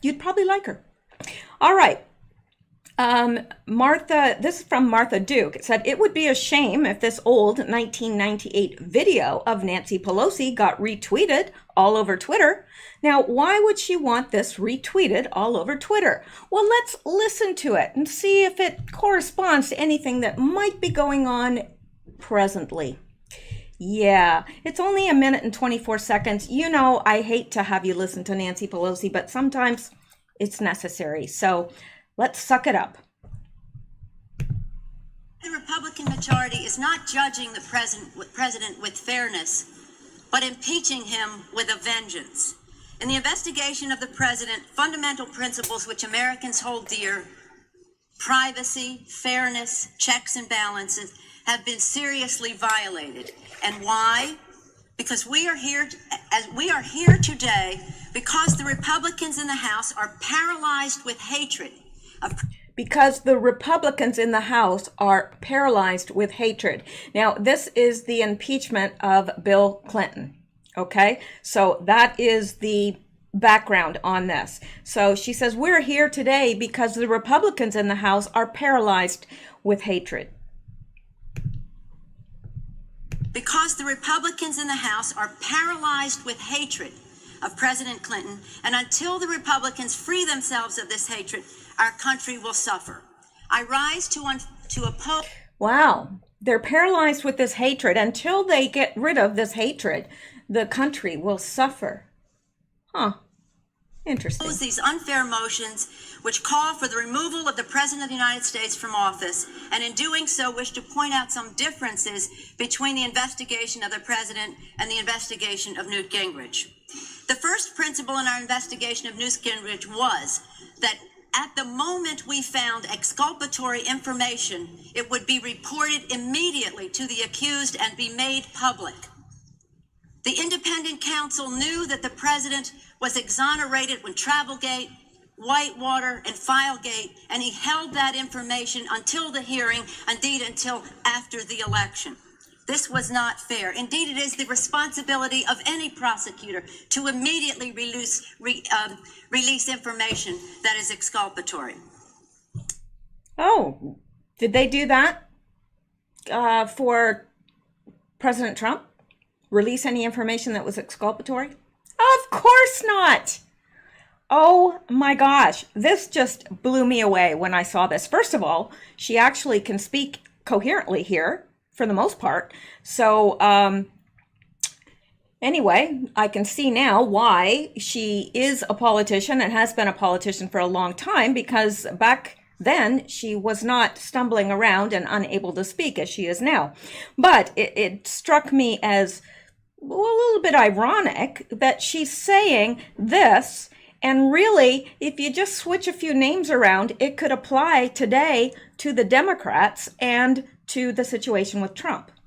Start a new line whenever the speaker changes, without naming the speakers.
You'd probably like her. All right. Martha, this is from Martha Duke. It said, it would be a shame if this old 1998 video of Nancy Pelosi got retweeted all over Twitter. Now, why would she want this retweeted all over Twitter? Well, let's listen to it and see if it corresponds to anything that might be going on presently. Yeah, it's only a minute and 24 seconds. You know, I hate to have you listen to Nancy Pelosi, but sometimes it's necessary. So let's suck it up.
The Republican majority is not judging the president with fairness, but impeaching him with a vengeance. In the investigation of the president, fundamental principles which Americans hold dear, privacy, fairness, checks and balances, have been seriously violated. And why? Because we are here today because the Republicans in the House are paralyzed with hatred
because the Republicans in the House are paralyzed with hatred. Now, this is the impeachment of Bill Clinton. Okay, so that is the background on this. So she says, we're here today because the Republicans in the House are paralyzed with hatred.
Because the Republicans in the House are paralyzed with hatred of President Clinton, and until the Republicans free themselves of this hatred, our country will suffer. I rise to oppose.
Wow, they're paralyzed with this hatred. Until they get rid of this hatred, the country will suffer. Huh. Interesting.
These unfair motions which call for the removal of the President of the United States from office, and in doing so wish to point out some differences between the investigation of the President and the investigation of Newt Gingrich. The first principle in our investigation of Newt Gingrich was that at the moment we found exculpatory information, it would be reported immediately to the accused and be made public. The independent counsel knew that the president was exonerated when Travelgate, Whitewater, and Filegate, and he held that information until the hearing, indeed until after the election. This was not fair. Indeed, it is the responsibility of any prosecutor to immediately release information that is exculpatory.
Oh, did they do that for President Trump? Release any information that was exculpatory? Of course not. Oh my gosh, this just blew me away when I saw this. First of all, she actually can speak coherently here for the most part. So anyway, I can see now why she is a politician and has been a politician for a long time, because back then she was not stumbling around and unable to speak as she is now. But it struck me as a little bit ironic that she's saying this, and really, if you just switch a few names around, it could apply today to the Democrats and to the situation with Trump.